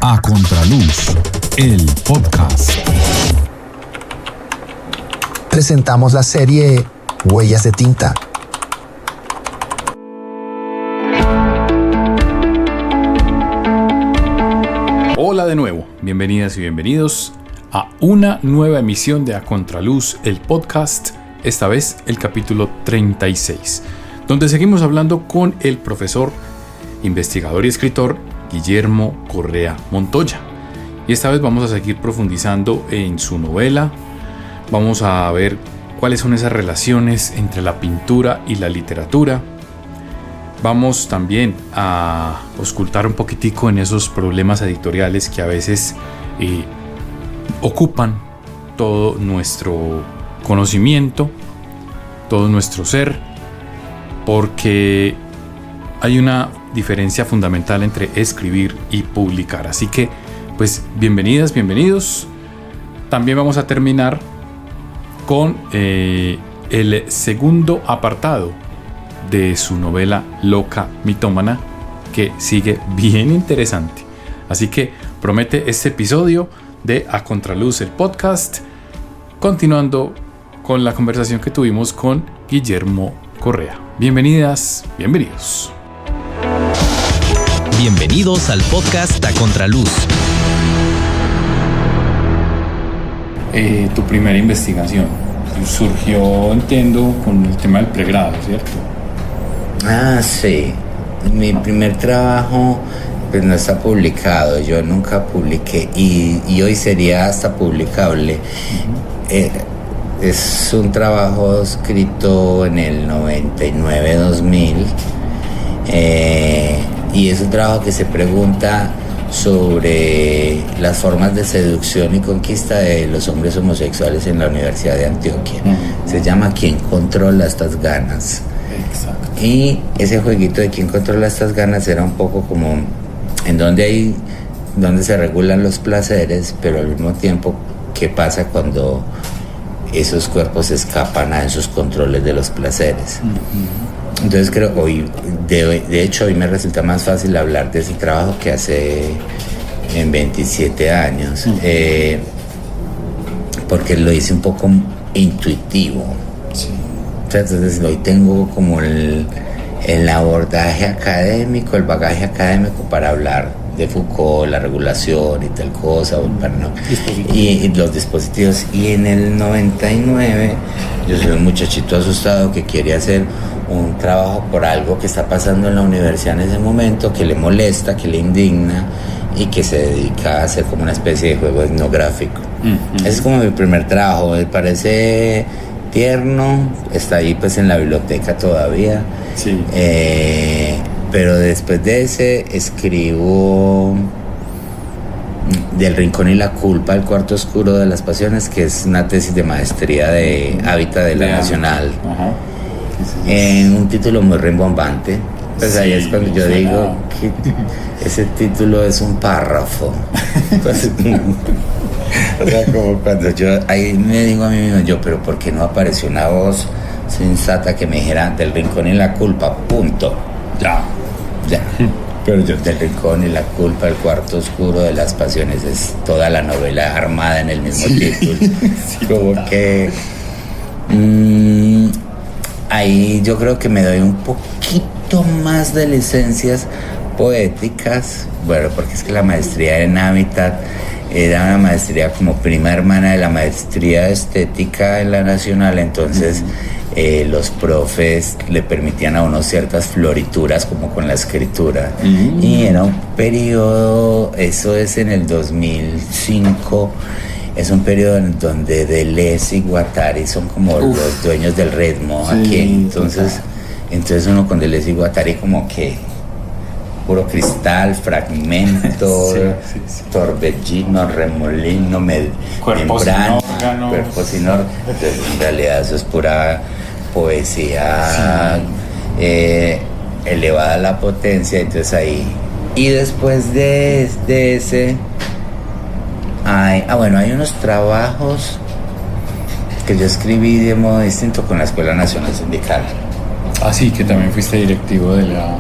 A Contraluz, el podcast. Presentamos la serie Huellas de Tinta. Hola de nuevo, bienvenidas y bienvenidos a una nueva emisión de A Contraluz, el podcast, esta vez el capítulo 36, donde seguimos hablando con el profesor, investigador y escritor Guillermo Correa Montoya. Y esta vez vamos a seguir profundizando en su novela. Vamos a ver cuáles son esas relaciones entre la pintura y la literatura. Vamos también a auscultar un poquitico en esos problemas editoriales que a veces ocupan todo nuestro conocimiento, todo nuestro ser, porque hay una diferencia fundamental entre escribir y publicar. Así que, pues, bienvenidas, bienvenidos. También vamos a terminar con el segundo apartado de su novela Loca Mitómana, que sigue bien interesante. Así que promete este episodio de A Contraluz, el podcast, continuando con la conversación que tuvimos con Guillermo Correa. Bienvenidas, bienvenidos. Bienvenidos al podcast A Contraluz. Tu primera investigación surgió, entiendo, con el tema del pregrado, ¿cierto? Sí. Mi primer trabajo pues no está publicado. Yo nunca publiqué y hoy sería hasta publicable. Es un trabajo escrito en el 99-2000 y es un trabajo que se pregunta sobre las formas de seducción y conquista de los hombres homosexuales en la Universidad de Antioquia. Se llama ¿Quién controla estas ganas? Exacto. Y ese jueguito de ¿Quién controla estas ganas? Era un poco como en donde se regulan los placeres, pero al mismo tiempo ¿qué pasa cuando esos cuerpos escapan a esos controles de los placeres? Entonces creo que hoy, de hecho hoy me resulta más fácil hablar de ese trabajo que hace en 27 años, porque lo hice un poco intuitivo. Sí. Entonces hoy tengo como el abordaje académico, el bagaje académico para hablar de Foucault, la regulación y tal cosa, y los dispositivos. Y en el 99 yo soy un muchachito asustado que quiere hacer un trabajo por algo que está pasando en la universidad en ese momento, que le molesta, que le indigna y que se dedica a hacer como una especie de juego etnográfico. Ese es como mi primer trabajo, me parece tierno, está ahí pues en la biblioteca todavía. Sí. Pero después de ese escribo Del Rincón y la Culpa, el cuarto oscuro de las pasiones, que es una tesis de maestría de Hábitat de la Nacional. Ajá. En un título muy rimbombante. Pues sí, ahí es cuando yo digo que ese título es un párrafo. Pues, o sea, como cuando yo ahí me digo a mí mismo, pero ¿por qué no apareció una voz sensata que me dijera Del Rincón y la Culpa, punto? Ya. Pero yo, Del Rincón y la Culpa, el cuarto oscuro de las pasiones, es toda la novela armada en el mismo título. Sí, como total. Que ahí yo creo que me doy un poquito más de licencias poéticas, bueno, porque es que la maestría en Hábitat era una maestría como prima hermana de la maestría estética en la Nacional, entonces los profes le permitían a uno ciertas florituras como con la escritura, y era un periodo, eso es en el 2005, es un periodo en donde Deleuze y Guattari son como los dueños del ritmo, sí, aquí, entonces uno con Deleuze y Guattari como que puro cristal, fragmento, sí. Torbellino, remolino, membrana, cuerpo sin órgano. Entonces, en realidad eso es pura poesía, elevada a la potencia. Entonces ahí, y después de ese hay unos trabajos que yo escribí de modo distinto con la Escuela Nacional Sindical. Ah, sí, que también fuiste directivo de la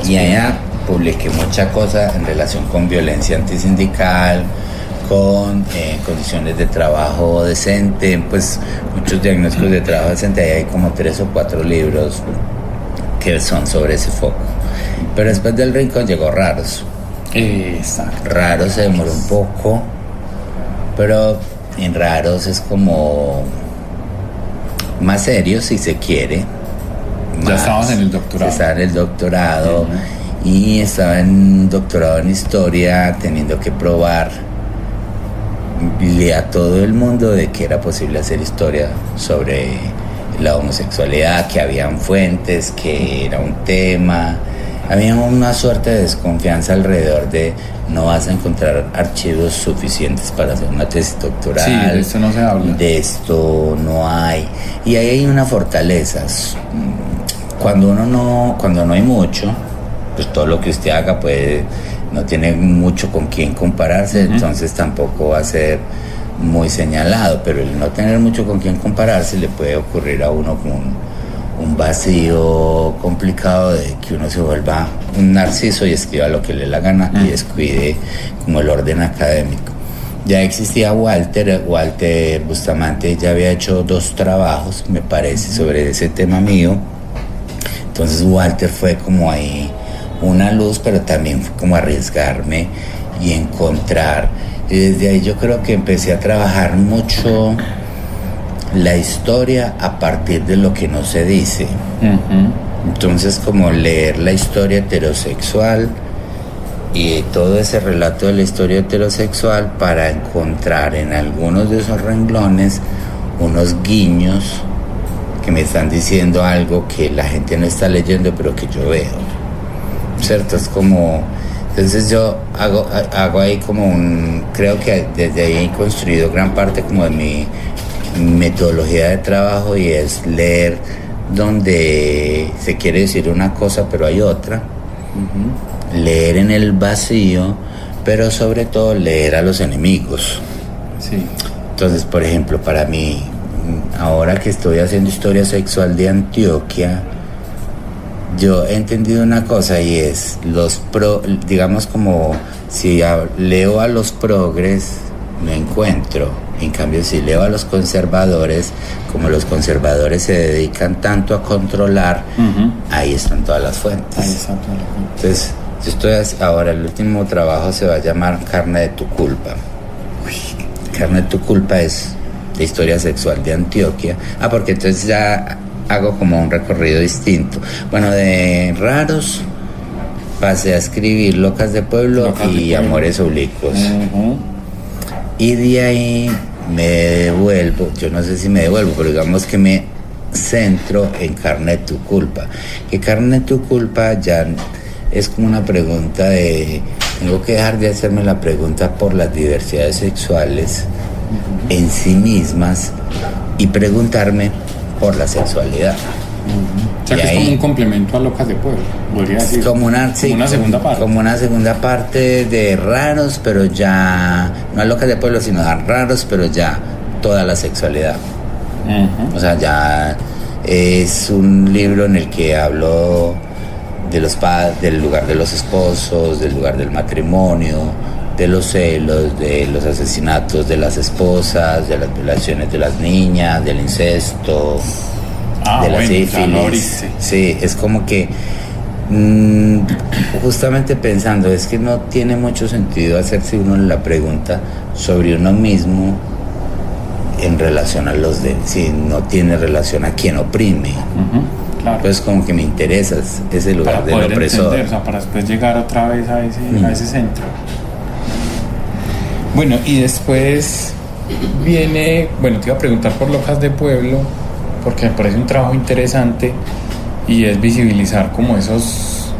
y allá publiqué mucha cosa en relación con violencia antisindical, con condiciones de trabajo decente, pues muchos diagnósticos de trabajo decente. Ahí hay como 3 o 4 libros que son sobre ese foco. Pero después del Rincón llegó Raros. Exacto. Raros se demoró un poco, pero en Raros es como más serio, si se quiere. Ya estabas en el doctorado. Estaba en el doctorado, y estaba en un doctorado en historia, teniendo que probarle a todo el mundo de que era posible hacer historia sobre la homosexualidad, que habían fuentes, que era un tema. Había una suerte de desconfianza alrededor de no vas a encontrar archivos suficientes para hacer una tesis doctoral. Sí, de esto no se habla. De esto no hay. Y ahí hay una fortaleza. Cuando no hay mucho, pues todo lo que usted haga no tiene mucho con quién compararse, entonces tampoco va a ser muy señalado, pero el no tener mucho con quién compararse le puede ocurrir a uno como un vacío complicado de que uno se vuelva un narciso y escriba lo que le dé la gana y descuide como el orden académico. Ya existía Walter Bustamante ya había hecho 2 trabajos, me parece, sobre ese tema mío. Entonces Walter fue como ahí una luz, pero también fue como arriesgarme y encontrar. Y desde ahí yo creo que empecé a trabajar mucho la historia a partir de lo que no se dice. Entonces, como leer la historia heterosexual y todo ese relato de la historia heterosexual para encontrar en algunos de esos renglones unos guiños que me están diciendo algo que la gente no está leyendo, pero que yo veo, ¿cierto? Es como... Entonces yo hago ahí como creo que desde ahí he construido gran parte como de mi metodología de trabajo, y es leer donde se quiere decir una cosa pero hay otra, leer en el vacío, pero sobre todo leer a los enemigos. Sí. Entonces, por ejemplo, para mí, ahora que estoy haciendo historia sexual de Antioquia, yo he entendido una cosa, y es digamos, como si leo a los progres no encuentro, en cambio si leo a los conservadores, como los conservadores se dedican tanto a controlar, ahí están todas las fuentes. Ahí están todas las fuentes. Entonces yo estoy ahora, el último trabajo se va a llamar Carne de tu culpa. Carne de tu culpa es de historia sexual de Antioquia. Porque entonces ya hago como un recorrido distinto. Bueno, de Raros pasé a escribir Locas de Pueblo y Amores Oblicuos. Y de ahí me devuelvo, yo no sé si me devuelvo, pero digamos que me centro en Carne de tu culpa. Que Carne de tu culpa ya es como una pregunta de... Tengo que dejar de hacerme la pregunta por las diversidades sexuales en sí mismas y preguntarme por la sexualidad. O sea, que es como un complemento a Locas de Pueblo, podría decir. Como una segunda parte. Como una segunda parte de Raros, pero ya no a Locas de Pueblo, sino a Raros, pero ya toda la sexualidad. O sea, ya es un libro en el que hablo de los padres, del lugar de los esposos, del lugar del matrimonio, de los celos, de los asesinatos de las esposas, de las violaciones de las niñas, del incesto, de la sífilis. Sí, es como que justamente pensando, es que no tiene mucho sentido hacerse uno la pregunta sobre uno mismo en relación a los si no tiene relación a quien oprime. Claro. Pues como que me interesa ese lugar para del opresor. Entender, o sea, para después llegar otra vez a ese centro. Bueno, y después viene, te iba a preguntar por Locas de Pueblo, porque me parece un trabajo interesante y es visibilizar como esos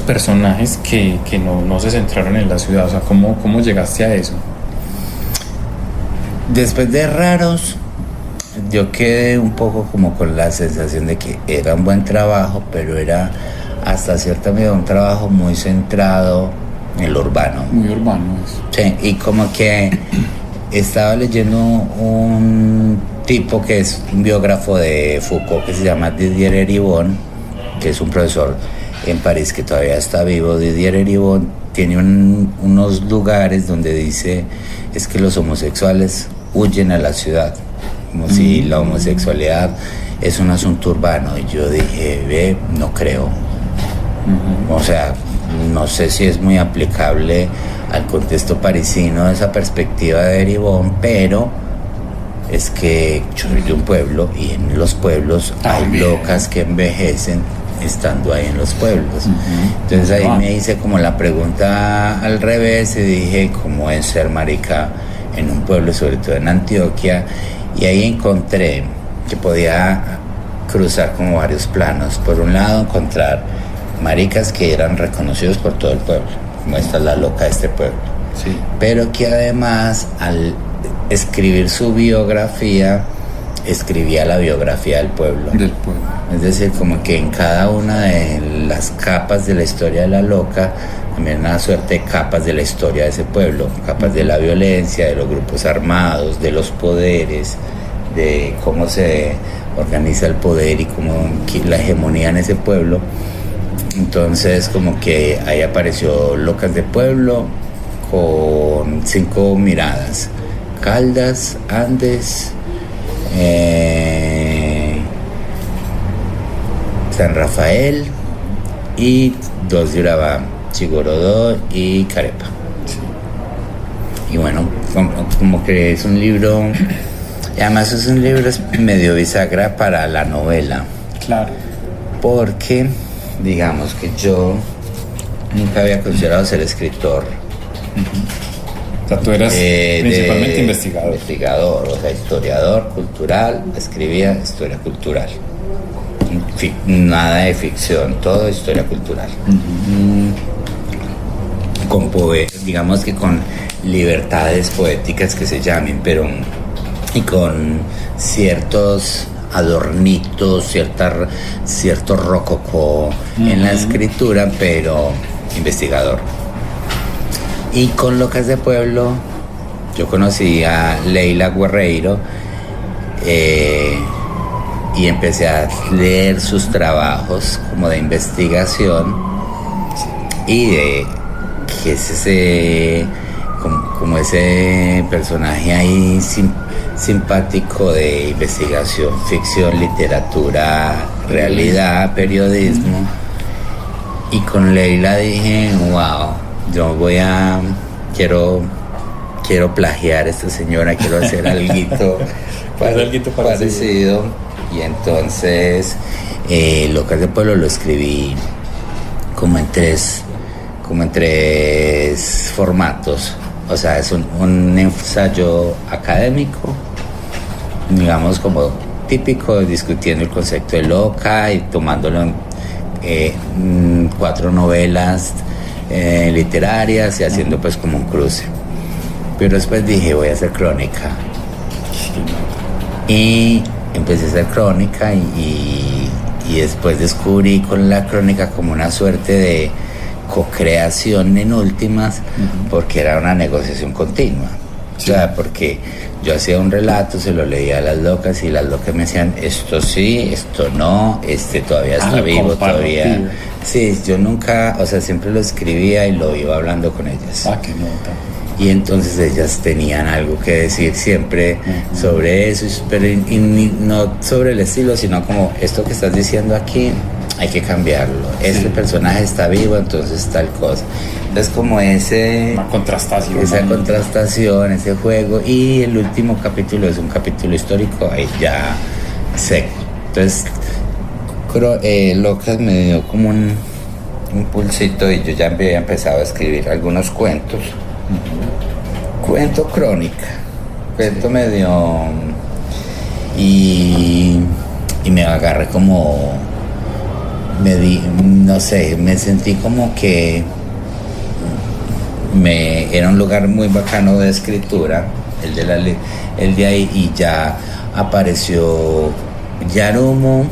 personajes que no se centraron en la ciudad. O sea, ¿cómo llegaste a eso? Después de Raros, yo quedé un poco como con la sensación de que era un buen trabajo, pero era hasta cierta medida un trabajo muy centrado en lo urbano. Muy urbano eso. Sí, y como que estaba leyendo un tipo que es un biógrafo de Foucault que se llama Didier Eribon, que es un profesor en París, que todavía está vivo, Didier Eribon, tiene unos lugares donde dice es que los homosexuales huyen a la ciudad, como si la homosexualidad es un asunto urbano. Y yo dije, no creo. O sea, no sé si es muy aplicable al contexto parisino esa perspectiva de Eribon, pero es que yo soy de un pueblo y en los pueblos hay locas que envejecen estando ahí en los pueblos. Entonces ahí me hice como la pregunta al revés y dije, ¿cómo es ser marica en un pueblo, sobre todo en Antioquia? Y ahí encontré que podía cruzar como varios planos. Por un lado, encontrar maricas que eran reconocidos por todo el pueblo, como esta es la loca de este pueblo, Sí. pero que además al escribir su biografía escribía la biografía del pueblo. Es decir, como que en cada una de las capas de la historia de la loca también una suerte de capas de la historia de ese pueblo, capas de la violencia, de los grupos armados, de los poderes, de cómo se organiza el poder y cómo la hegemonía en ese pueblo. Entonces como que ahí apareció Locas de Pueblo con 5 miradas: Caldas, Andes, San Rafael y 2 de Urabá, Chigorodó y Carepa. Y bueno, como que es un libro, y además es un libro medio bisagra para la novela. Claro. Porque digamos que yo nunca había considerado ser escritor. O sea, tú eras principalmente investigador. Investigador, o sea, historiador cultural, escribía historia cultural. Nada de ficción, todo historia cultural. Con digamos que con libertades poéticas que se llamen, pero y con ciertos adornitos, cierto rococó en la escritura, pero investigador. Y con Locas de Pueblo yo conocí a Leila Guerreiro y empecé a leer sus trabajos como de investigación y de que es ese como ese personaje ahí simpático de investigación, ficción, literatura, realidad, periodismo. Y con Leila dije, wow, yo quiero plagiar a esta señora, quiero hacer alguito parecido. Y entonces Locas de Pueblo lo escribí como en tres formatos. O sea, es un ensayo académico, digamos como típico, discutiendo el concepto de loca y tomándolo en 4 novelas literarias y haciendo pues como un cruce. Pero después dije, voy a hacer crónica. Y empecé a hacer crónica y después descubrí con la crónica como una suerte de co-creación en últimas, porque era una negociación continua. Sí. O sea, porque yo hacía un relato, se lo leía a las locas y las locas me decían, esto sí, esto no, todavía está vivo, todavía. Sí, yo nunca, o sea, siempre lo escribía y lo iba hablando con ellas. Qué nota. Y entonces ellas tenían algo que decir siempre sobre eso, pero no sobre el estilo, sino como esto que estás diciendo aquí hay que cambiarlo. Este personaje está vivo, entonces tal cosa. Entonces como una contrastación, esa contrastación, ese juego. Y el último capítulo es un capítulo histórico, ahí ya seco. Entonces Locas me dio como un pulsito y yo ya había empezado a escribir algunos cuentos. Cuento crónica, cuento medio y me agarré como no sé, me sentí como que era un lugar muy bacano de escritura, el de ahí, y ya apareció Yarumo,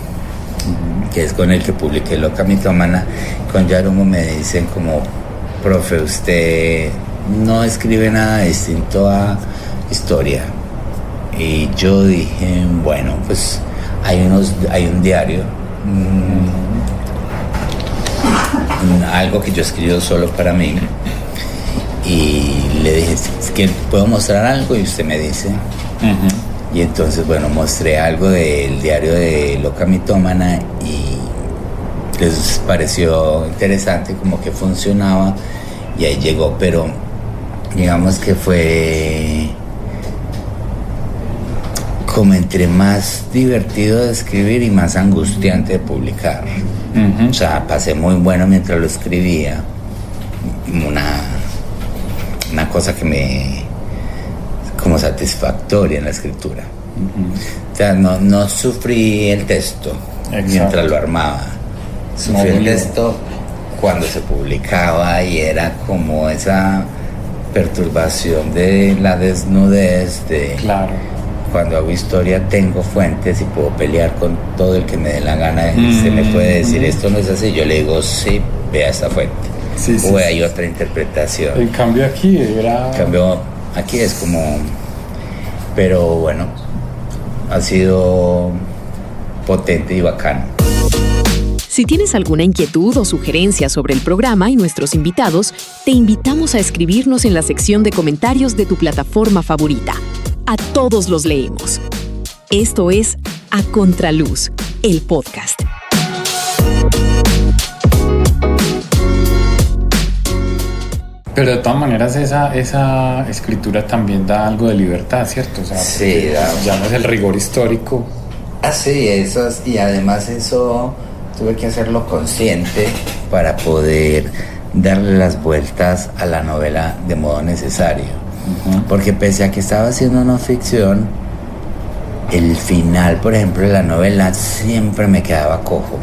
que es con el que publiqué Loca Mitómana. Con Yarumo me dicen como, profe, usted no escribe nada distinto a historia. Y yo dije, bueno, pues hay un diario algo que yo escribo solo para mí. Y le dije, ¿es que puedo mostrar algo? Y usted me dice. Y entonces, bueno, mostré algo del diario de Loca Mitómana y les pareció interesante, como que funcionaba, y ahí llegó. Pero digamos que fue como entre más divertido de escribir y más angustiante de publicar. O sea, pasé muy bueno mientras lo escribía, una cosa que me como satisfactoria en la escritura. O sea, no sufrí el texto. Exacto. Mientras lo armaba, sufrí el texto cuando se publicaba, y era como esa perturbación de la desnudez de claro. Cuando hago historia tengo fuentes y puedo pelear con todo el que me dé la gana. Se me puede decir esto no es así, yo le digo sí, vea esta fuente. Sí, o hay otra interpretación. El cambio aquí es como, pero bueno, ha sido potente y bacano. Si tienes alguna inquietud o sugerencia sobre el programa y nuestros invitados, te invitamos a escribirnos en la sección de comentarios de tu plataforma favorita. A todos los leemos. Esto es A Contraluz, el podcast. Pero de todas maneras esa escritura también da algo de libertad, ¿cierto? O sea, sí, ya no es el rigor histórico. Sí, y además eso tuve que hacerlo consciente para poder darle las vueltas a la novela de modo necesario. Porque pese a que estaba haciendo no ficción, el final, por ejemplo, de la novela siempre me quedaba cojo.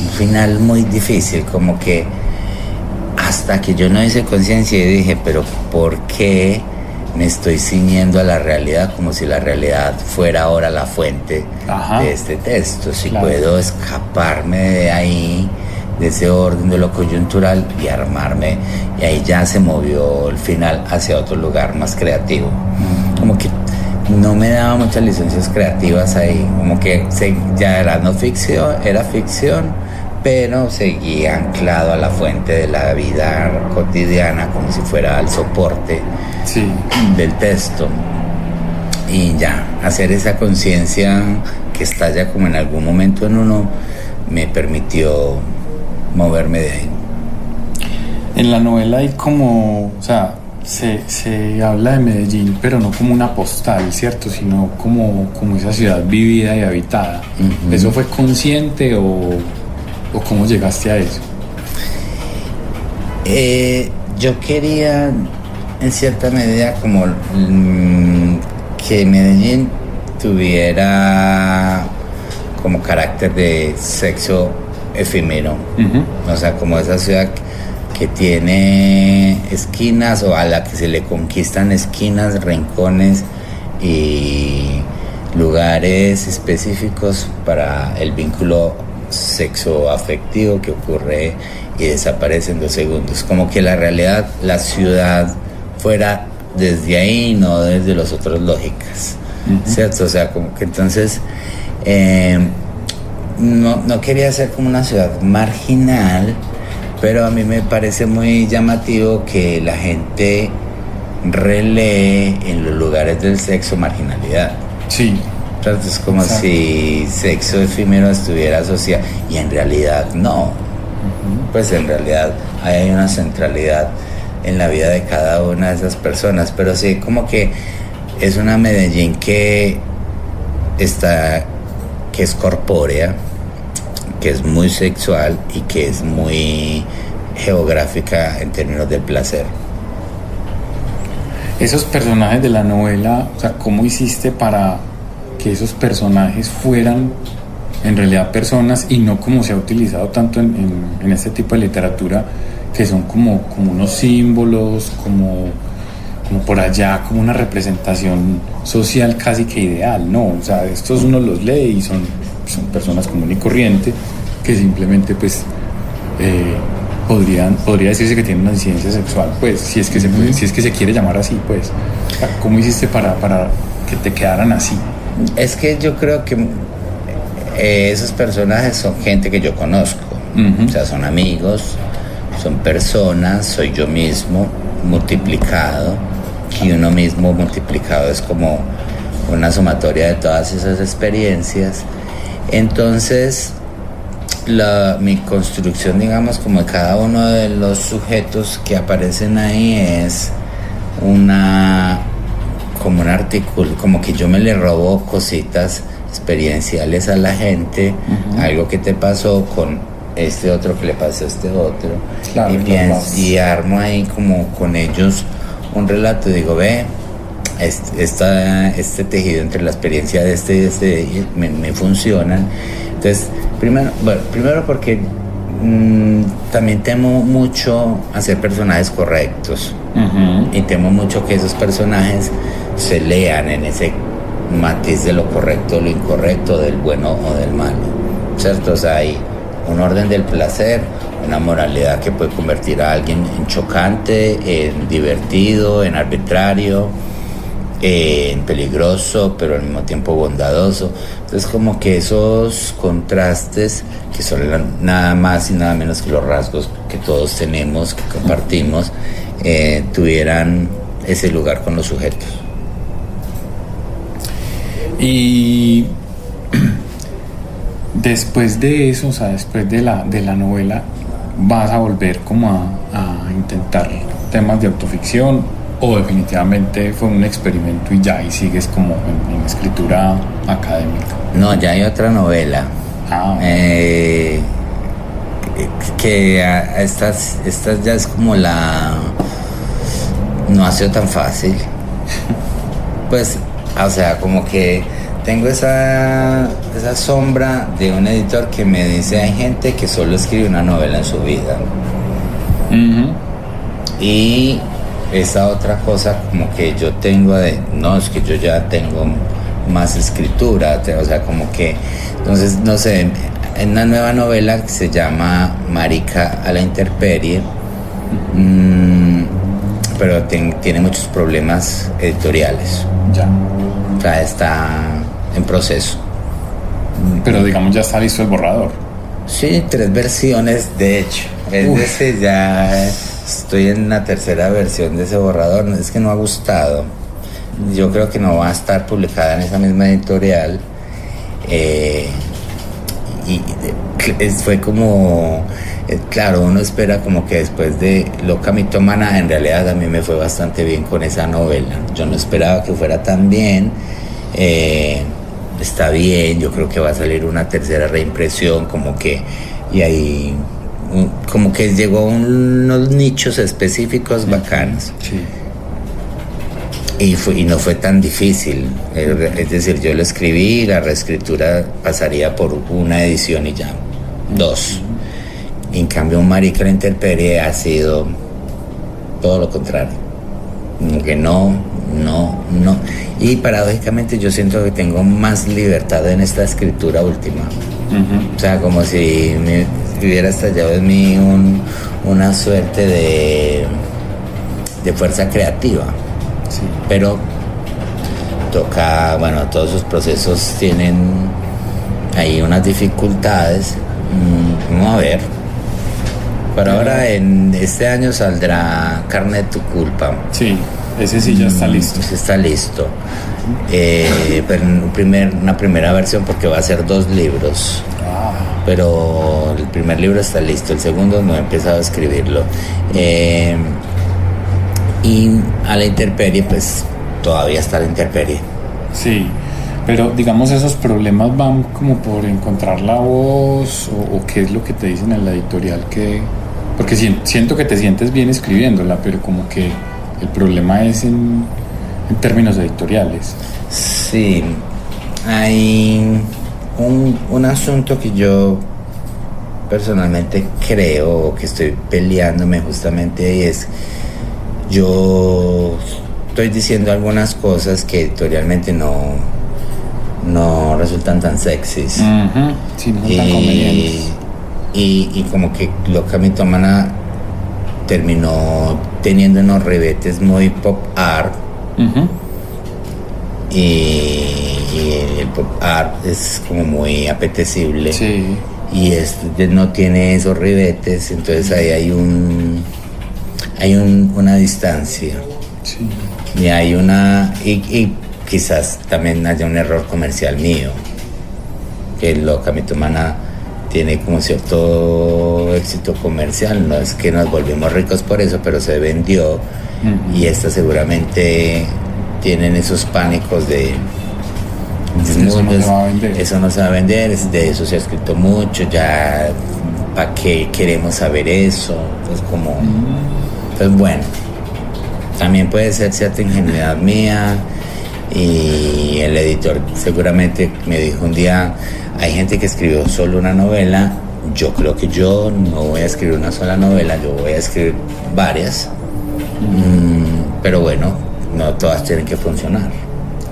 Un final muy difícil, como que hasta que yo no hice conciencia y dije, pero ¿por qué me estoy ciñendo a la realidad como si la realidad fuera ahora la fuente de este texto? Si claro. Puedo escaparme de ahí, de ese orden de lo coyuntural, y armarme, y ahí ya se movió el final hacia otro lugar más creativo. Como que no me daba muchas licencias creativas ahí, como que ya era no ficción, era ficción, pero seguía anclado a la fuente de la vida cotidiana, como si fuera el soporte del texto. Y ya, hacer esa conciencia que estalla como en algún momento en uno, me permitió moverme de ahí. En la novela hay como, o sea, se habla de Medellín, pero no como una postal, ¿cierto? Sino como esa ciudad vivida y habitada. ¿Eso fue consciente o cómo llegaste a eso? Yo quería, en cierta medida, como que Medellín tuviera como carácter de sexo efímero. O sea, como esa ciudad que tiene esquinas, o a la que se le conquistan esquinas, rincones y lugares específicos para el vínculo sexoafectivo que ocurre y desaparece en 2 segundos. Como que la realidad, la ciudad fuera desde ahí, no desde las otras lógicas, ¿cierto? O sea, como que entonces no quería ser como una ciudad marginal, pero a mí me parece muy llamativo que la gente relee en los lugares del sexo marginalidad. Sí. Entonces es como si sexo efímero estuviera asociado, y en realidad no. Pues en realidad hay una centralidad en la vida de cada una de esas personas, pero sí, como que es una Medellín que es corpórea, que es muy sexual y que es muy geográfica en términos del placer. Esos personajes de la novela, o sea, ¿cómo hiciste para que esos personajes fueran en realidad personas y no como se ha utilizado tanto en este tipo de literatura, que son como unos símbolos, como por allá, como una representación social casi que ideal? No, o sea, estos uno los lee y son personas común y corriente que simplemente pues podría decirse que tienen una incidencia sexual, pues si es que se quiere llamar así, pues. ¿Cómo hiciste para que te quedaran así? Es que yo creo que esos personajes son gente que yo conozco, o sea, son amigos, son personas, soy yo mismo multiplicado, y uno mismo multiplicado es como una sumatoria de todas esas experiencias. Entonces mi construcción, digamos, como de cada uno de los sujetos que aparecen ahí es como un artículo, como que yo me le robo cositas experienciales a la gente, algo que te pasó con este otro que le pasó a este otro, claro, y armo ahí como con ellos un relato. Digo, ve, este tejido entre la experiencia de este y este me funcionan. Entonces, primero porque también temo mucho hacer personajes correctos, y temo mucho que esos personajes se lean en ese matiz de lo correcto, lo incorrecto, del bueno o del malo, ¿cierto? O sea, hay un orden del placer, una moralidad que puede convertir a alguien en chocante, en divertido, en arbitrario, en peligroso, pero al mismo tiempo bondadoso. Entonces, como que esos contrastes, que son nada más y nada menos que los rasgos que todos tenemos, que compartimos, tuvieran ese lugar con los sujetos. Y después de eso, o sea, después de la novela, ¿vas a volver como a intentar temas de autoficción, o definitivamente fue un experimento y ya, y sigues como en escritura académica? No, ya hay otra novela. Que estas ya es como no ha sido tan fácil. Pues, o sea, como que tengo esa sombra de un editor que me dice: hay gente que solo escribe una novela en su vida. Y esa otra cosa como que yo tengo no, es que yo ya tengo más escritura, o sea, como que, entonces, no sé, en una nueva novela que se llama Marica a la intemperie, pero tiene muchos problemas editoriales. Ya. O sea, está en proceso. Pero digamos, ya está listo el borrador. Sí, 3 versiones, de hecho. Es decir, ya estoy en la 3ª versión de ese borrador. Es que no ha gustado. Yo creo que no va a estar publicada en esa misma editorial. Fue como... claro, uno espera como que después de Loca Mitómana, en realidad a mí me fue bastante bien con esa novela. Yo no esperaba que fuera tan bien. Está bien, yo creo que va a salir una 3ª reimpresión, como que, y ahí como que llegó a unos nichos específicos bacanos. Sí. Y no fue tan difícil, es decir, yo lo escribí, la reescritura pasaría por una edición y ya, 2. En cambio, un Marica a la intemperie ha sido todo lo contrario, como que no. Y paradójicamente yo siento que tengo más libertad en esta escritura última. O sea, como si me hubiera estallado en mí una suerte de fuerza creativa. Sí. Pero toca, bueno, todos esos procesos tienen ahí unas dificultades. Vamos a ver. Pero ahora en este año saldrá Carne de tu culpa. Sí, ese sí ya está listo. Ese está listo. Pero una primera versión, porque va a ser 2 libros. Pero el primer libro está listo, el segundo no he empezado a escribirlo. Y a la intemperie, pues todavía está la intemperie. Sí, pero digamos, esos problemas van como por encontrar la voz, o qué es lo que te dicen en la editorial, porque siento que te sientes bien escribiéndola, pero como que el problema es en términos editoriales. Sí, hay un asunto que yo personalmente creo, que estoy peleándome justamente ahí, es: yo estoy diciendo algunas cosas que editorialmente no resultan tan sexys. Sí, no son tan convenientes. Y como que Loca Mitómana terminó teniendo unos rebetes muy pop art. Y el pop art es como muy apetecible. Sí. y este no tiene esos ribetes, entonces ahí hay una distancia. Sí. Y hay y quizás también haya un error comercial mío, que Loca Mitómana tiene como cierto éxito comercial, no es que nos volvimos ricos por eso, pero se vendió. Y esta seguramente tienen esos pánicos de eso no se va a vender. Eso no se va a vender, de eso se ha escrito mucho, ya ¿para qué queremos saber eso? Entonces pues bueno, también puede ser cierta ingenuidad mía, y el editor seguramente me dijo un día, hay gente que escribió solo una novela, yo creo que yo no voy a escribir una sola novela, yo voy a escribir varias. Pero bueno, no todas tienen que funcionar.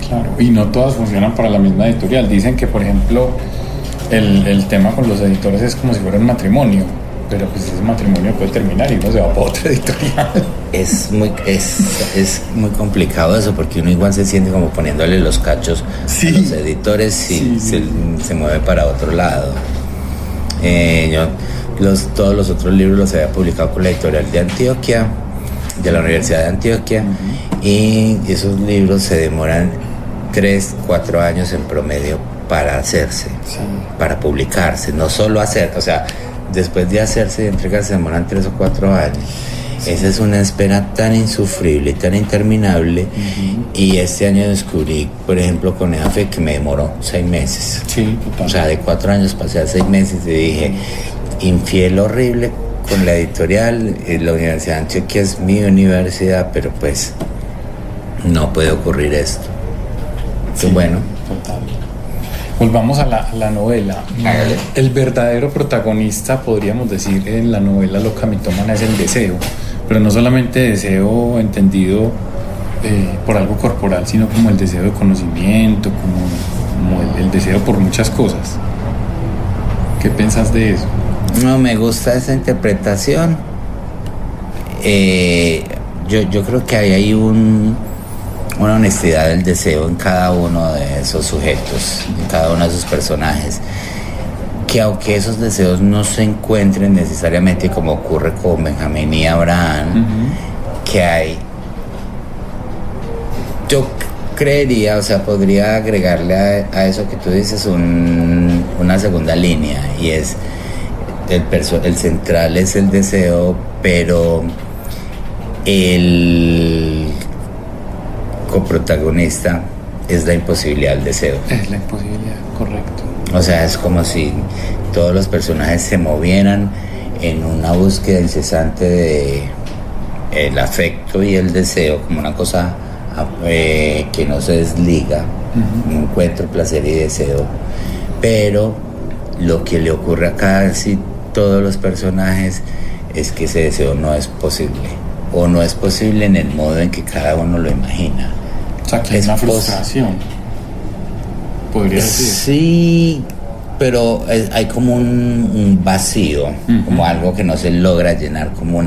Claro, y no todas funcionan para la misma editorial. Dicen que, por ejemplo, el tema con los editores es como si fuera un matrimonio, pero pues ese matrimonio puede terminar y uno se va para otra editorial. Es muy complicado eso, porque uno igual se siente como poniéndole los cachos a los editores y se mueve para otro lado. Todos los otros libros los había publicado con la editorial de Antioquia, de la Universidad de Antioquia, y esos libros se demoran 3-4 años en promedio para hacerse, para publicarse, no solo hacer, o sea, después de hacerse y entregarse se demoran 3 o 4 años. Esa es una espera tan insufrible y tan interminable. Y este año descubrí, por ejemplo, con EAFE, que me demoró 6 meses. Sí, total. O sea, de 4 años pasé a 6 meses y dije, infiel horrible con la editorial. La Universidad de Antioquia es mi universidad, pero pues no puede ocurrir esto. Entonces, bueno. Total. Volvamos a la novela. Hágale. El verdadero protagonista, podríamos decir, en la novela Loca Mitómana es el deseo, pero no solamente deseo entendido por algo corporal, sino como el deseo de conocimiento, como el deseo por muchas cosas. ¿Qué piensas de eso? No, me gusta esa interpretación. Yo creo que hay una honestidad del deseo en cada uno de esos sujetos, en cada uno de esos personajes, que aunque esos deseos no se encuentren necesariamente, como ocurre con Benjamín y Abraham, que hay, yo creería, o sea, podría agregarle a eso que tú dices una segunda línea, y es el central es el deseo, pero el coprotagonista es la imposibilidad del deseo. Es la imposibilidad, correcto. O sea, es como si todos los personajes se movieran en una búsqueda incesante de el afecto y el deseo, como una cosa que no se desliga, encuentro, placer y deseo. Pero lo que le ocurre a casi todos los personajes es que ese deseo no es posible, o no es posible en el modo en que cada uno lo imagina. O sea, que es una frustración, podría decir. Sí, pero hay como un vacío, como algo que no se logra llenar, como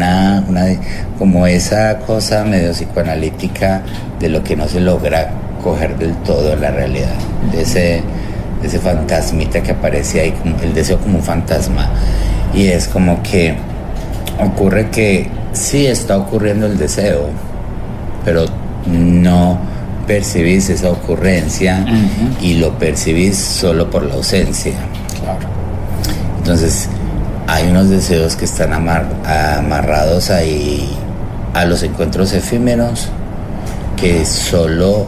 como esa cosa medio psicoanalítica de lo que no se logra coger del todo en la realidad, de ese fantasmita que aparece ahí, como el deseo como un fantasma. Y es como que ocurre que sí está ocurriendo el deseo, pero no percibís esa ocurrencia, y lo percibís solo por la ausencia. Claro. Entonces hay unos deseos que están amarrados ahí a los encuentros efímeros, que solo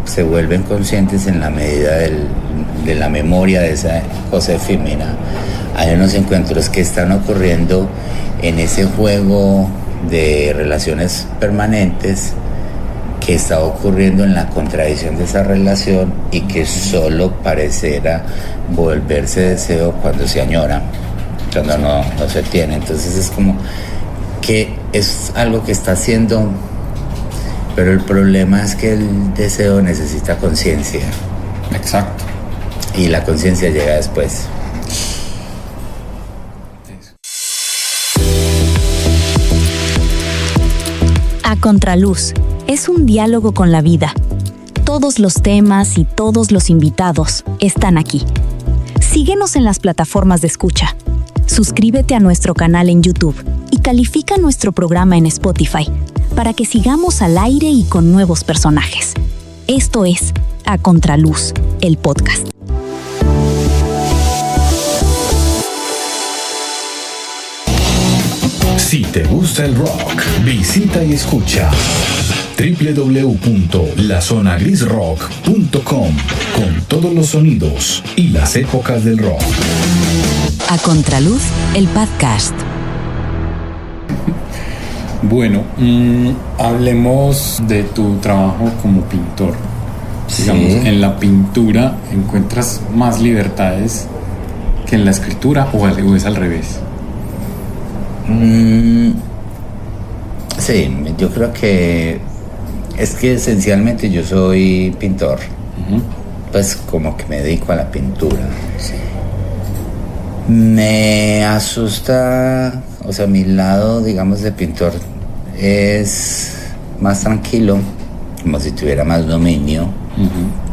se vuelven conscientes en la medida de la memoria de esa cosa efímera. Hay unos encuentros que están ocurriendo en ese juego de relaciones permanentes, que está ocurriendo en la contradicción de esa relación, y que solo pareciera volverse deseo cuando se añora, cuando no se tiene. Entonces es como que es algo que está haciendo, pero el problema es que el deseo necesita conciencia. Exacto. Y la conciencia llega después. A Contraluz es un diálogo con la vida. Todos los temas y todos los invitados están aquí. Síguenos en las plataformas de escucha. Suscríbete a nuestro canal en YouTube y califica nuestro programa en Spotify para que sigamos al aire y con nuevos personajes. Esto es A Contraluz, el podcast. Si te gusta el rock, visita y escucha www.lazonagrisrock.com con todos los sonidos y las épocas del rock. A Contraluz, el podcast. Bueno, hablemos de tu trabajo como pintor. Sí. Digamos, en la pintura encuentras más libertades que en la escritura, o es al revés. Sí, yo creo que es que esencialmente yo soy pintor. Pues como que me dedico a la pintura. Sí. Me asusta, o sea, mi lado, digamos, de pintor es más tranquilo, como si tuviera más dominio,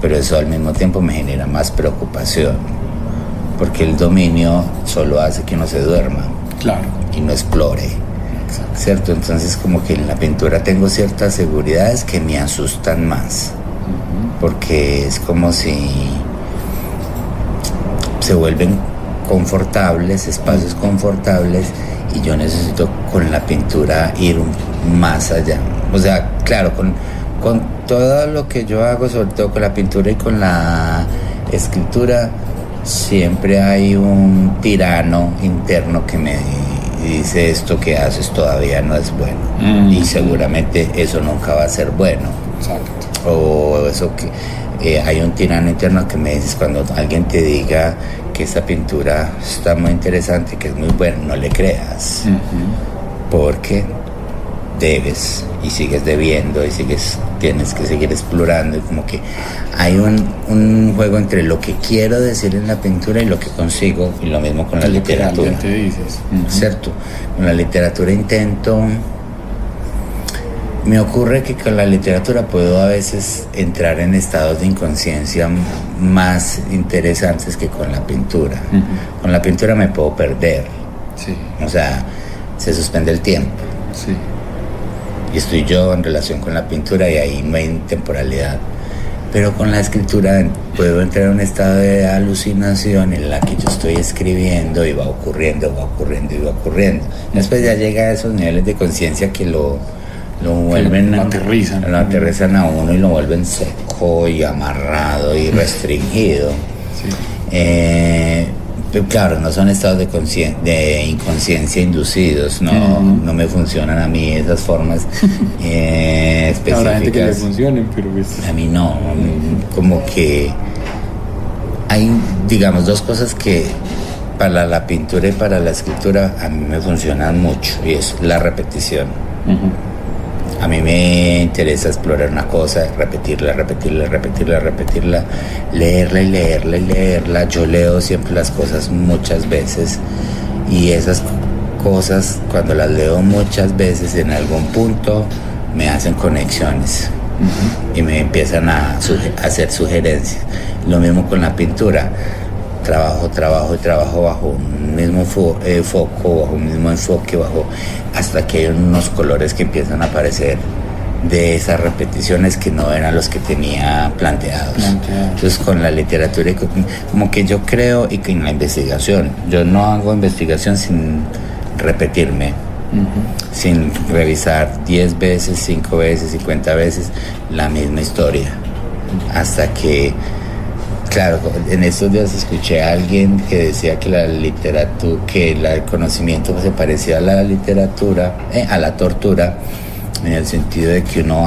pero eso al mismo tiempo me genera más preocupación, porque el dominio solo hace que uno se duerma. Claro. Y no explore. Exacto. ¿Cierto? Entonces como que en la pintura tengo ciertas seguridades que me asustan más, porque es como si se vuelven confortables, espacios confortables, y yo necesito con la pintura ir más allá. O sea, claro, con todo lo que yo hago, sobre todo con la pintura y con la escritura, siempre hay un tirano interno que me dice: esto que haces todavía no es bueno, y seguramente eso nunca va a ser bueno. Exacto. O eso que hay un tirano interno que me dice: cuando alguien te diga que esta pintura está muy interesante, que es muy buena, no le creas, porque debes y sigues debiendo y tienes que seguir explorando, y como que hay un juego entre lo que quiero decir en la pintura y lo que consigo, y lo mismo con la literatura. Te dices. ¿Cierto? Con la literatura me ocurre que con la literatura puedo a veces entrar en estados de inconsciencia más interesantes que con la pintura. Con la pintura me puedo perder. Sí. O sea, se suspende el tiempo. Sí. Y estoy yo en relación con la pintura y ahí no hay temporalidad. Pero con la escritura puedo entrar en un estado de alucinación en la que yo estoy escribiendo y va ocurriendo. Después ya llega a esos niveles de conciencia que lo vuelven, lo aterrizan a uno y lo vuelven seco y amarrado y restringido. Sí. Pero claro, no son estados de inconsciencia inducidos, no me funcionan a mí esas formas específicas. Habrá gente que le funcionen, pero a mí no. Como que hay, digamos, dos cosas que para la pintura y para la escritura a mí me funcionan mucho, y es la repetición. A mí me interesa explorar una cosa, repetirla, leerla. Yo leo siempre las cosas muchas veces, y esas cosas, cuando las leo muchas veces, en algún punto me hacen conexiones y me empiezan a hacer sugerencias. Lo mismo con la pintura. Trabajo bajo un mismo foco, bajo un mismo enfoque, hasta que hay unos colores que empiezan a aparecer de esas repeticiones que no eran los que tenía planteados. Entonces con la literatura, como que yo creo, y que en la investigación, yo no hago investigación sin repetirme, sin revisar 10 veces, 5 veces, 50 veces la misma historia, hasta que... Claro, en estos días escuché a alguien que decía que la literatura, el conocimiento se parecía a la literatura, a la tortura, en el sentido de que uno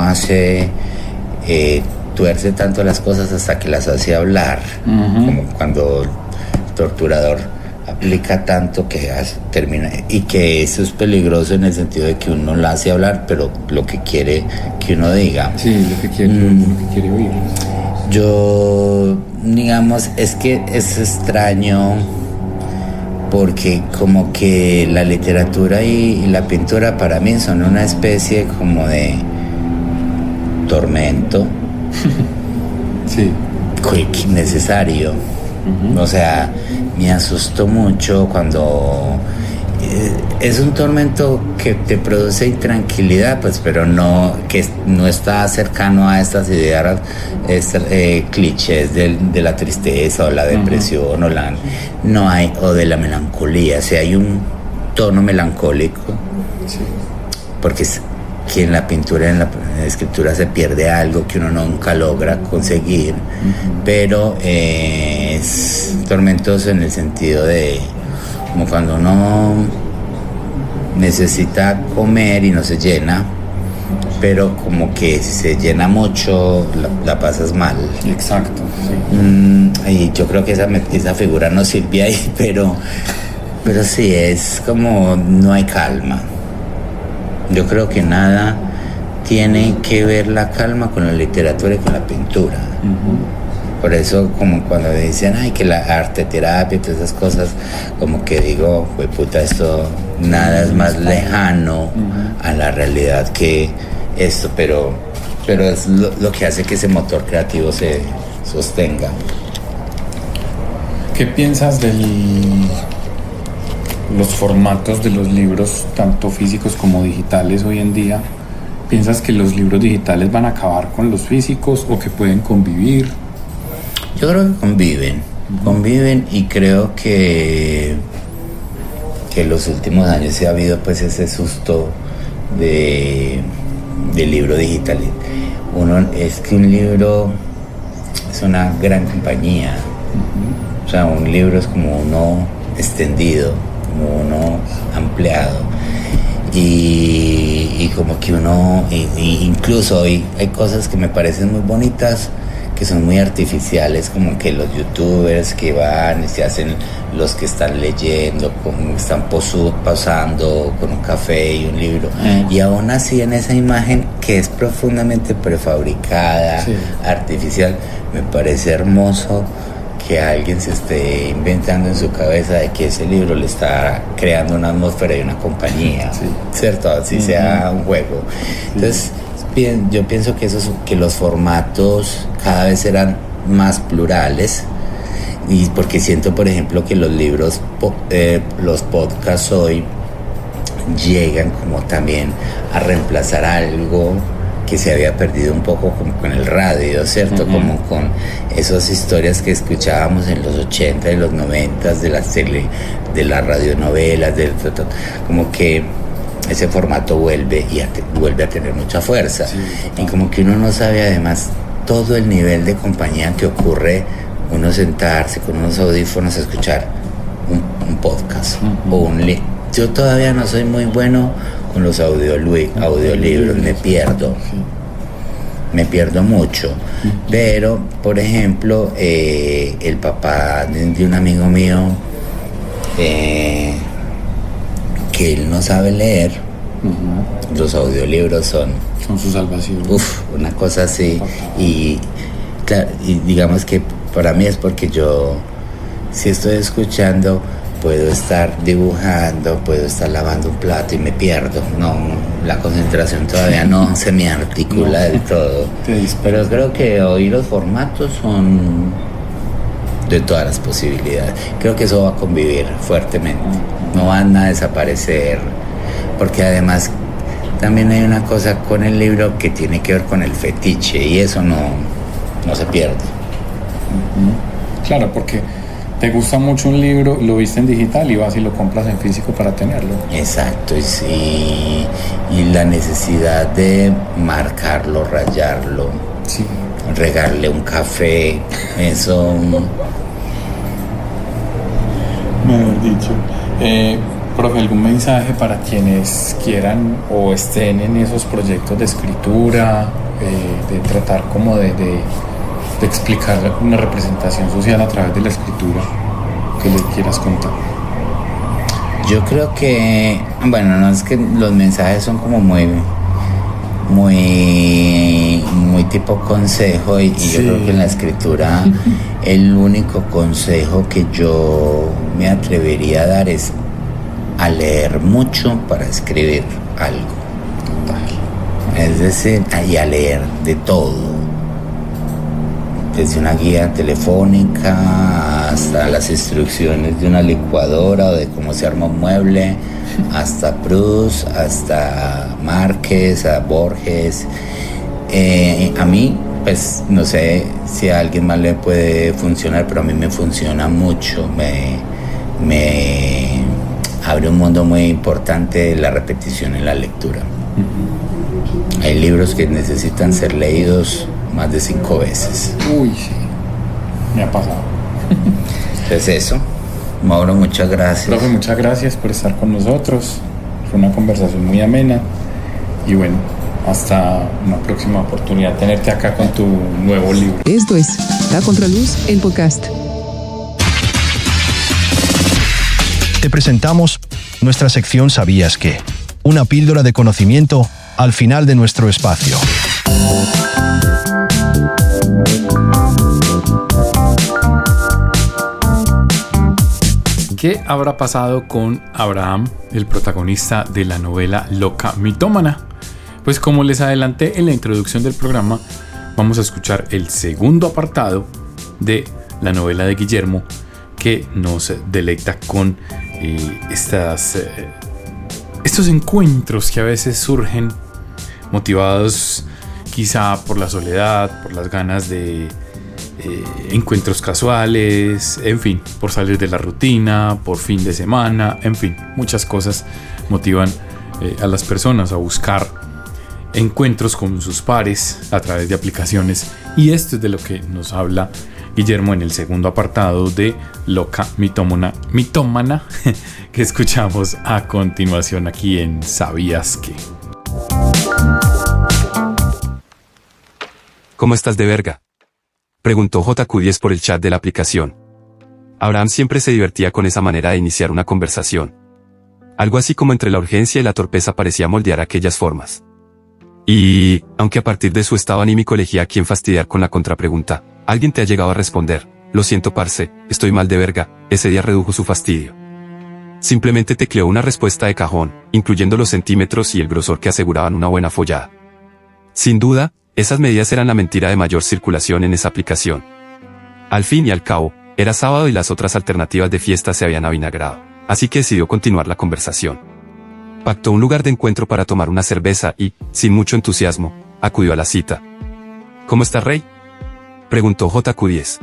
tuerce tanto las cosas hasta que las hace hablar, como cuando el torturador aplica tanto que termina, y que eso es peligroso en el sentido de que uno la hace hablar, pero lo que quiere que uno diga. Sí, lo que quiere oír. Yo, digamos, es que es extraño, porque como que la literatura y la pintura para mí son una especie como de tormento. Sí. Necesario, O sea, me asustó mucho cuando es un tormento que te produce intranquilidad, pues, pero que no está cercano a estas ideas, clichés de la tristeza o la depresión o de la melancolía. O sea, hay un tono melancólico, porque es que en la pintura, en la escritura se pierde algo que uno nunca logra conseguir, pero es tormentoso en el sentido de como cuando uno necesita comer y no se llena, pero como que si se llena mucho la pasas mal. Exacto, sí. Y yo creo que esa figura no sirve ahí, pero sí, es como no hay calma. Yo creo que nada tiene que ver la calma con la literatura y con la pintura. Por eso, como cuando dicen, ay, que la arte terapia y todas esas cosas, como que digo, pues puta, esto nada es más lejano a la realidad que esto, pero es lo que hace que ese motor creativo se sostenga. ¿Qué piensas de los formatos de los libros, tanto físicos como digitales hoy en día? ¿Piensas que los libros digitales van a acabar con los físicos o que pueden convivir? Yo creo que conviven y creo que los últimos años sí ha habido pues ese susto del libro digital. Es que un libro es una gran compañía. O sea, un libro es como uno extendido, como uno ampliado. Y como que uno, incluso hoy hay cosas que me parecen muy bonitas, que son muy artificiales, como que los youtubers que van y se hacen los que están leyendo, como están pausando con un café y un libro, y aún así en esa imagen que es profundamente prefabricada, artificial, me parece hermoso que alguien se esté inventando en su cabeza de que ese libro le está creando una atmósfera y una compañía, ¿cierto? Así sea un juego. Entonces, yo pienso que los formatos cada vez serán más plurales, y porque siento, por ejemplo, que los libros, los podcasts hoy llegan como también a reemplazar algo que se había perdido un poco como con el radio, ¿cierto? Como con esas historias que escuchábamos en los 80 y los 90 de las radionovelas, como que ese formato vuelve a tener mucha fuerza. Y como que uno no sabe además todo el nivel de compañía que ocurre uno sentarse con unos audífonos a escuchar un podcast o un libro. Yo todavía no soy muy bueno con los audiolibros, me pierdo mucho. Pero, por ejemplo, el papá de un amigo mío, que él no sabe leer, los audiolibros son su salvación. Una cosa así. Y digamos que para mí es porque yo, si estoy escuchando, puedo estar dibujando, puedo estar lavando un plato y me pierdo. La concentración todavía no se me articula del todo. Pero creo que hoy los formatos son de todas las posibilidades. Creo que eso va a convivir fuertemente. No van a desaparecer, porque además también hay una cosa con el libro que tiene que ver con el fetiche, y eso no se pierde. Claro, porque te gusta mucho un libro, lo viste en digital y vas y lo compras en físico para tenerlo. Exacto, y la necesidad de marcarlo, rayarlo, regarle un café, eso... Mejor dicho. Profe, ¿algún mensaje para quienes quieran o estén en esos proyectos de escritura, de tratar como de explicar una representación social a través de la escritura, que les quieras contar? Yo creo que, bueno, no es que los mensajes son como muy tipo consejo, y yo creo que en la escritura el único consejo que yo me atrevería a dar es a leer mucho para escribir algo. Es decir, y a leer de todo, desde una guía telefónica hasta las instrucciones de una licuadora o de cómo se arma un mueble, hasta Proust, hasta Márquez, a Borges. A mí, pues no sé si a alguien más le puede funcionar, pero a mí me funciona mucho, me abre un mundo muy importante la repetición en la lectura. Hay libros que necesitan ser leídos más de 5 veces. Uy, sí, me ha pasado. Entonces eso, Mauro, muchas gracias. Profe, muchas gracias por estar con nosotros. Fue una conversación muy amena. Y bueno, hasta una próxima oportunidad tenerte acá con tu nuevo libro. Esto es La Contraluz, el podcast. Te presentamos nuestra sección ¿Sabías qué? Una píldora de conocimiento al final de nuestro espacio. ¿Qué habrá pasado con Abraham, el protagonista de la novela Loca Mitómana? Pues como les adelanté en la introducción del programa, vamos a escuchar el segundo apartado de la novela de Guillermo, que nos deleita con estos encuentros que a veces surgen motivados quizá por la soledad, por las ganas de encuentros casuales, en fin, por salir de la rutina, por fin de semana, en fin, muchas cosas motivan a las personas a buscar encuentros con sus pares a través de aplicaciones, y esto es de lo que nos habla Guillermo en el segundo apartado de Loca Mitómana que escuchamos a continuación aquí en ¿Sabías qué? ¿Cómo estás de verga?, preguntó JQ10 por el chat de la aplicación. Abraham siempre se divertía con esa manera de iniciar una conversación. Algo así como entre la urgencia y la torpeza parecía moldear aquellas formas. Y, aunque a partir de su estado anímico elegía a quién fastidiar con la contrapregunta, alguien te ha llegado a responder: lo siento parce, estoy mal de verga. Ese día redujo su fastidio. Simplemente tecleó una respuesta de cajón, incluyendo los centímetros y el grosor que aseguraban una buena follada. Sin duda, esas medidas eran la mentira de mayor circulación en esa aplicación. Al fin y al cabo, era sábado y las otras alternativas de fiesta se habían avinagrado, así que decidió continuar la conversación. Pactó un lugar de encuentro para tomar una cerveza y, sin mucho entusiasmo, acudió a la cita. ¿Cómo está, Rey?, preguntó JQ10.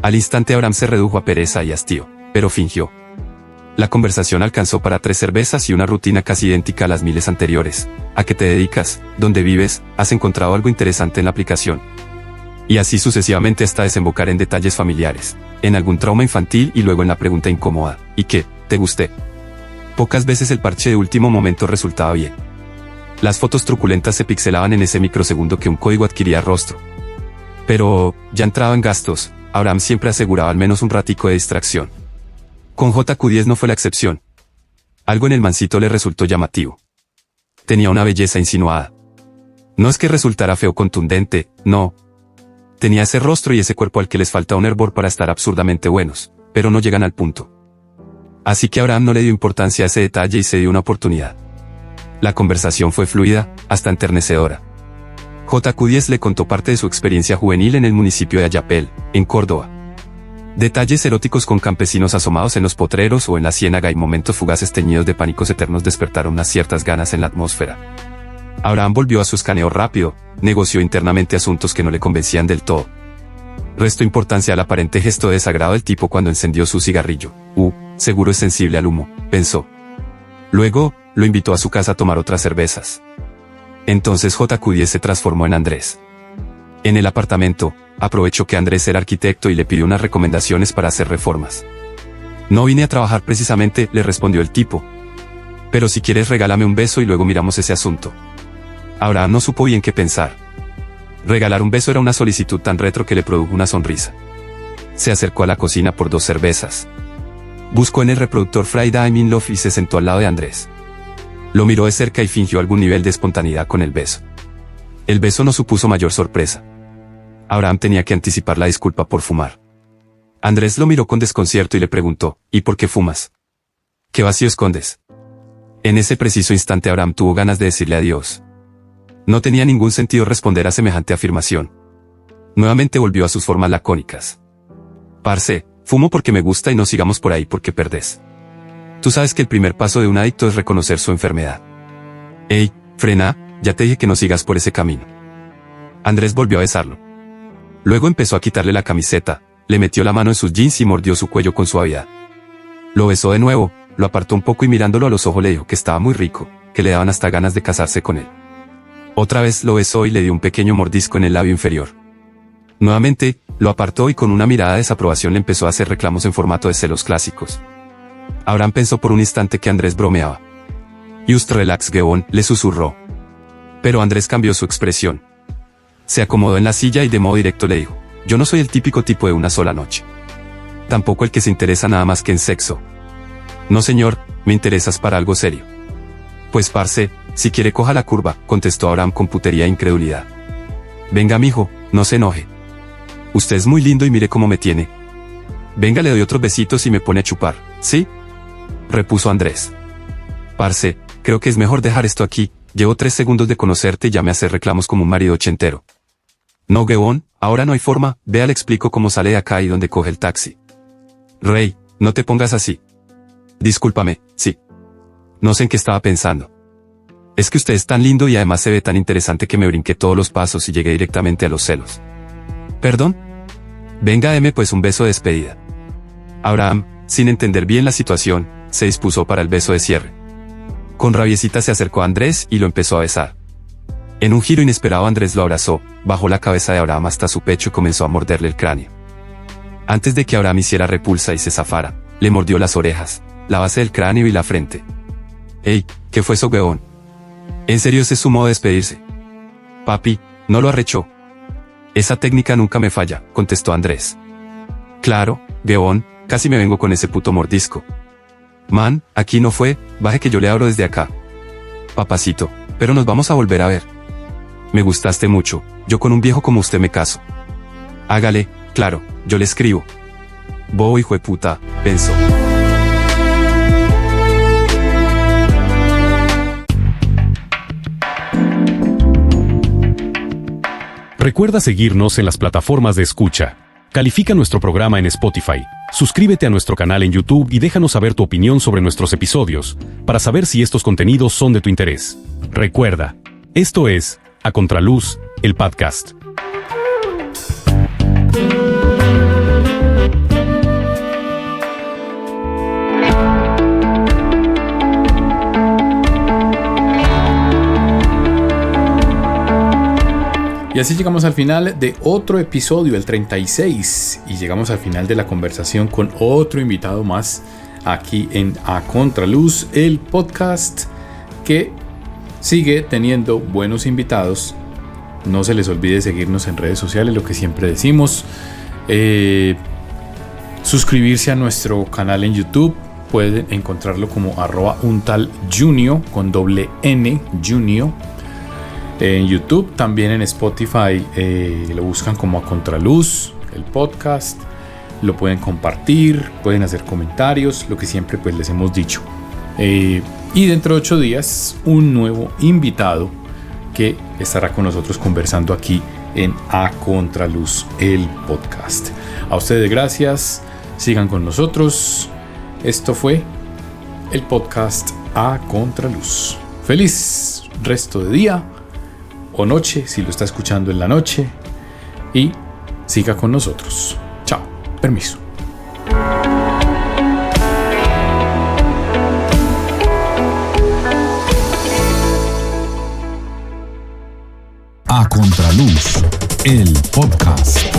Al instante Abraham se redujo a pereza y hastío, pero fingió. La conversación alcanzó para 3 cervezas y una rutina casi idéntica a las miles anteriores. ¿A qué te dedicas? ¿Dónde vives? ¿Has encontrado algo interesante en la aplicación? Y así sucesivamente hasta desembocar en detalles familiares, en algún trauma infantil y luego en la pregunta incómoda: ¿y qué? ¿Te gusté? Pocas veces el parche de último momento resultaba bien. Las fotos truculentas se pixelaban en ese microsegundo que un código adquiría rostro. Pero, ya entrado en gastos, Abraham siempre aseguraba al menos un ratico de distracción. Con JQ10 no fue la excepción. Algo en el mancito le resultó llamativo. Tenía una belleza insinuada. No es que resultara feo contundente, no. Tenía ese rostro y ese cuerpo al que les falta un hervor para estar absurdamente buenos, pero no llegan al punto. Así que Abraham no le dio importancia a ese detalle y se dio una oportunidad. La conversación fue fluida, hasta enternecedora. JQ10 le contó parte de su experiencia juvenil en el municipio de Ayapel, en Córdoba. Detalles eróticos con campesinos asomados en los potreros o en la ciénaga y momentos fugaces teñidos de pánicos eternos despertaron unas ciertas ganas en la atmósfera. Abraham volvió a su escaneo rápido, negoció internamente asuntos que no le convencían del todo. Restó importancia al aparente gesto de desagrado del tipo cuando encendió su cigarrillo. Seguro es sensible al humo, pensó. Luego, lo invitó a su casa a tomar otras cervezas. Entonces JQ10 se transformó en Andrés. En el apartamento, aprovechó que Andrés era arquitecto y le pidió unas recomendaciones para hacer reformas. No vine a trabajar precisamente, le respondió el tipo. Pero si quieres regálame un beso y luego miramos ese asunto. Abraham no supo bien qué pensar. Regalar un beso era una solicitud tan retro que le produjo una sonrisa. Se acercó a la cocina por 2 cervezas. Buscó en el reproductor Friday I'm in Love y se sentó al lado de Andrés. Lo miró de cerca y fingió algún nivel de espontaneidad con el beso. El beso no supuso mayor sorpresa. Abraham tenía que anticipar la disculpa por fumar. Andrés lo miró con desconcierto y le preguntó: ¿y por qué fumas? ¿Qué vacío escondes? En ese preciso instante Abraham tuvo ganas de decirle adiós. No tenía ningún sentido responder a semejante afirmación. Nuevamente volvió a sus formas lacónicas. Parce, Fumo porque me gusta y no sigamos por ahí porque perdés. Tú sabes que el primer paso de un adicto es reconocer su enfermedad. Ey, frena, ya te dije que no sigas por ese camino. Andrés volvió a besarlo. Luego empezó a quitarle la camiseta, le metió la mano en sus jeans y mordió su cuello con suavidad. Lo besó de nuevo, lo apartó un poco y mirándolo a los ojos le dijo que estaba muy rico, que le daban hasta ganas de casarse con él. Otra vez lo besó y le dio un pequeño mordisco en el labio inferior. Nuevamente, lo apartó y con una mirada de desaprobación le empezó a hacer reclamos en formato de celos clásicos. Abraham pensó por un instante que Andrés bromeaba. Just relax, Gebón, le susurró. Pero Andrés cambió su expresión. Se acomodó en la silla y de modo directo le dijo: yo no soy el típico tipo de una sola noche. Tampoco el que se interesa nada más que en sexo. No señor, me interesas para algo serio. Pues parce, si quiere coja la curva, contestó Abraham con putería e incredulidad. Venga mijo, no se enoje. Usted es muy lindo y mire cómo me tiene. Venga, le doy otros besitos y me pone a chupar, ¿sí? Repuso Andrés. Parce, creo que es mejor dejar esto aquí, llevo 3 segundos de conocerte y ya me hace reclamos como un marido ochentero. No, Gebón, ahora no hay forma, vea le explico cómo sale de acá y dónde coge el taxi. Rey, no te pongas así. Discúlpame, sí. No sé en qué estaba pensando. Es que usted es tan lindo y además se ve tan interesante que me brinqué todos los pasos y llegué directamente a los celos. ¿Perdón? Venga, deme pues un beso de despedida. Abraham, sin entender bien la situación, se dispuso para el beso de cierre. Con rabiecita se acercó a Andrés y lo empezó a besar. En un giro inesperado Andrés lo abrazó, bajó la cabeza de Abraham hasta su pecho y comenzó a morderle el cráneo. Antes de que Abraham hiciera repulsa y se zafara, le mordió las orejas, la base del cráneo y la frente. Ey, ¿qué fue eso, Gebón? ¿En serio ese es su modo de despedirse? Papi, no lo arrechó. Esa técnica nunca me falla, contestó Andrés. Claro, Gebón, casi me vengo con ese puto mordisco. Man, aquí no fue, baje que yo le abro desde acá. Papacito, pero nos vamos a volver a ver. Me gustaste mucho, yo con un viejo como usted me caso. Hágale, claro, yo le escribo. Bobo hijo de puta, pensó. Recuerda seguirnos en las plataformas de escucha. Califica nuestro programa en Spotify. Suscríbete a nuestro canal en YouTube y déjanos saber tu opinión sobre nuestros episodios, para saber si estos contenidos son de tu interés. Recuerda, esto es A Contraluz, el podcast. Y así llegamos al final de otro episodio, el 36, y llegamos al final de la conversación con otro invitado más aquí en A Contraluz, el podcast que sigue teniendo buenos invitados. No se les olvide seguirnos en redes sociales, lo que siempre decimos. Suscribirse a nuestro canal en YouTube. Pueden encontrarlo como @untaljunio con doble N, Junio. En YouTube, también en Spotify, lo buscan como A Contraluz, el podcast. Lo pueden compartir, pueden hacer comentarios, lo que siempre pues les hemos dicho. Y dentro de 8 días, un nuevo invitado que estará con nosotros conversando aquí en A Contraluz, el podcast. A ustedes gracias, sigan con nosotros. Esto fue el podcast A Contraluz. Feliz resto de día o noche, si lo está escuchando en la noche, y siga con nosotros. Chao, permiso. A Contraluz, el podcast.